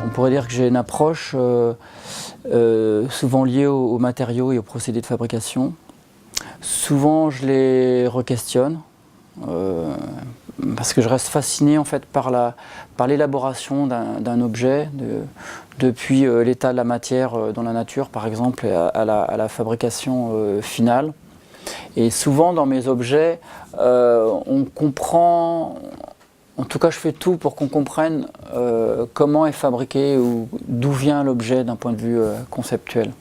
On pourrait dire que j'ai une approche souvent liée aux matériaux et aux procédés de fabrication. Souvent je les re-questionne parce que je reste fasciné en fait par l'élaboration d'un objet, depuis l'état de la matière dans la nature par exemple à la fabrication finale. Et souvent dans mes objets, on comprend, en tout cas je fais tout pour qu'on comprenne comment est fabriqué ou d'où vient l'objet d'un point de vue conceptuel.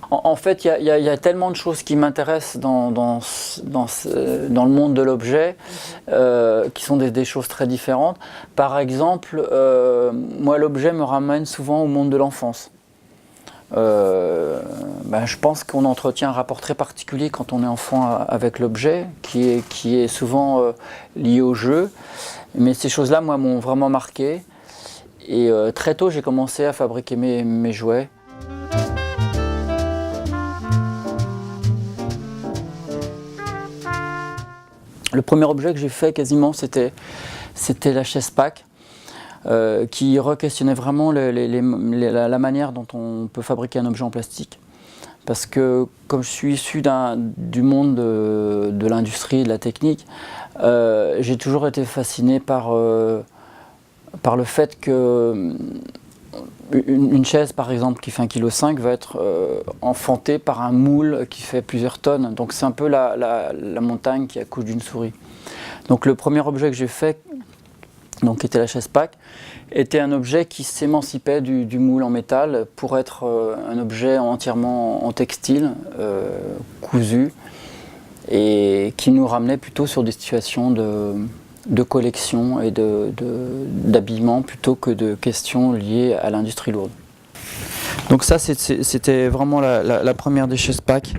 En fait, il y a tellement de choses qui m'intéressent dans le monde de l'objet, qui sont des choses très différentes. Par exemple, moi l'objet me ramène souvent au monde de l'enfance. Je pense qu'on entretient un rapport très particulier quand on est enfant avec l'objet, qui est souvent lié au jeu. Mais ces choses-là, moi, m'ont vraiment marqué. Et très tôt, j'ai commencé à fabriquer mes jouets. Le premier objet que j'ai fait quasiment, c'était la chaise Pack, qui re-questionnait vraiment la manière dont on peut fabriquer un objet en plastique. Parce que comme je suis issu du monde de l'industrie et de la technique, j'ai toujours été fasciné par le fait que une chaise par exemple qui fait 1,5 kg va être enfantée par un moule qui fait plusieurs tonnes. Donc c'est un peu la montagne qui accouche d'une souris. Donc le premier objet que j'ai fait, donc, qui était la chaise Pack, était un objet qui s'émancipait du moule en métal pour être un objet entièrement en textile, cousu, et qui nous ramenait plutôt sur des situations de collection et d'habillement plutôt que de questions liées à l'industrie lourde. Donc ça c'était vraiment la première des chaises Pack,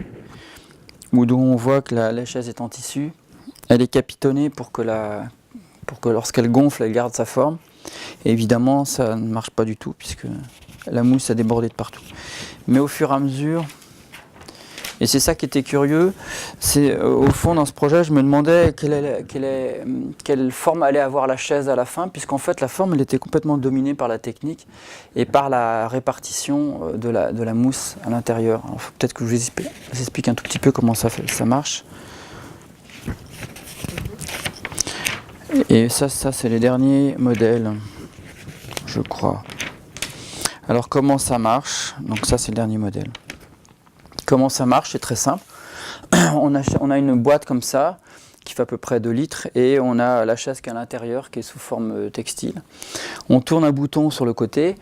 où on voit que la chaise est en tissu. Elle est capitonnée pour que lorsqu'elle gonfle, elle garde sa forme. Et évidemment, ça ne marche pas du tout puisque la mousse a débordé de partout. Mais au fur et à mesure, et c'est ça qui était curieux, c'est au fond dans ce projet, je me demandais quelle forme allait avoir la chaise à la fin, puisqu'en fait la forme elle était complètement dominée par la technique et par la répartition de la mousse à l'intérieur. Peut-être que je vous explique un tout petit peu comment ça marche. Et ça c'est les derniers modèles, je crois. Alors comment ça marche? Donc ça c'est le dernier modèle. Comment ça marche? C'est très simple. On a une boîte comme ça, qui fait à peu près 2 litres, et on a la chaise qui est à l'intérieur, qui est sous forme textile. On tourne un bouton sur le côté,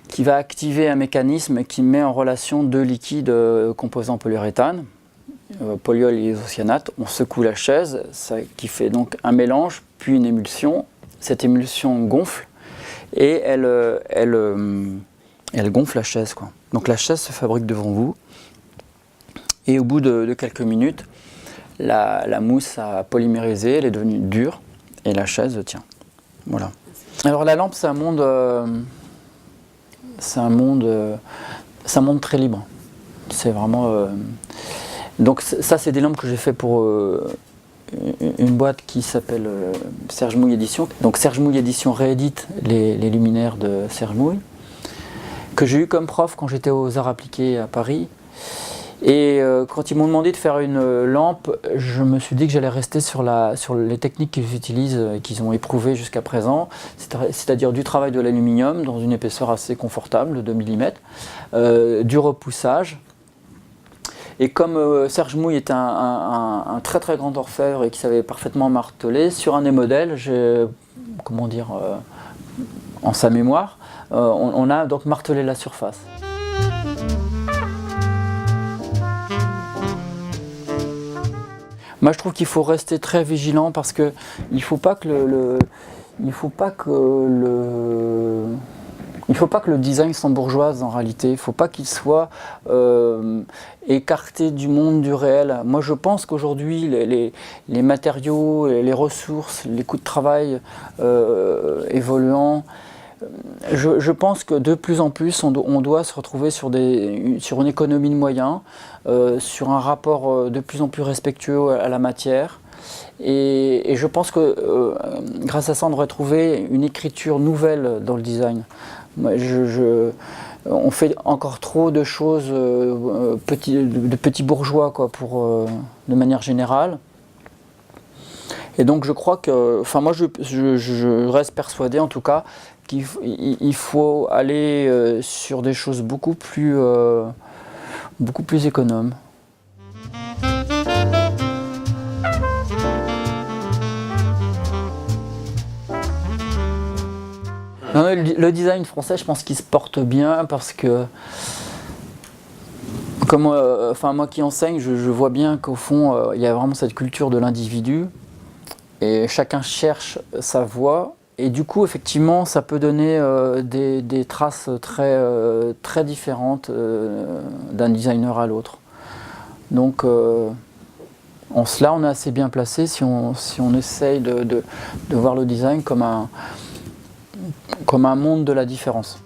qui va activer un mécanisme qui met en relation 2 liquides composants polyuréthane, polyol et isocyanate. On secoue la chaise, qui fait donc un mélange, puis une émulsion. Cette émulsion gonfle, et elle gonfle la chaise, quoi. Donc la chaise se fabrique devant vous. Et au bout de quelques minutes, la mousse a polymérisé, elle est devenue dure, et la chaise tient. Voilà. Alors la lampe, c'est un monde très libre. C'est vraiment. Donc ça, c'est des lampes que j'ai fait pour une boîte qui s'appelle Serge Mouille Édition. Donc Serge Mouille Édition réédite les luminaires de Serge Mouille, que j'ai eu comme prof quand j'étais aux Arts Appliqués à Paris. Et quand ils m'ont demandé de faire une lampe, je me suis dit que j'allais rester sur les techniques qu'ils utilisent et qu'ils ont éprouvées jusqu'à présent, c'est-à-dire du travail de l'aluminium dans une épaisseur assez confortable, de 2 mm, du repoussage. Et comme Serge Mouille est un très très grand orfèvre et qui savait parfaitement marteler, sur un des modèles, en sa mémoire, on a donc martelé la surface. Moi je trouve qu'il faut rester très vigilant parce que il faut pas que Il ne faut pas que le design s'embourgeoise en réalité, il ne faut pas qu'il soit écarté du monde du réel. Moi je pense qu'aujourd'hui les matériaux, les ressources, les coûts de travail évoluant, je pense que de plus en plus on doit se retrouver sur une économie de moyens, sur un rapport de plus en plus respectueux à la matière. Et je pense que grâce à ça, on devrait trouver une écriture nouvelle dans le design. On fait encore trop de choses de petits bourgeois, quoi, de manière générale. Et donc je crois que, enfin moi je reste persuadé en tout cas qu'il faut aller sur des choses beaucoup plus économes. Non, le design français, je pense qu'il se porte bien parce que, comme moi qui enseigne, je vois bien qu'au fond, il y a vraiment cette culture de l'individu et chacun cherche sa voie. Et du coup, effectivement, ça peut donner des traces très différentes d'un designer à l'autre. Donc, en cela, on est assez bien placé si on essaye de voir le design comme un monde de la différence.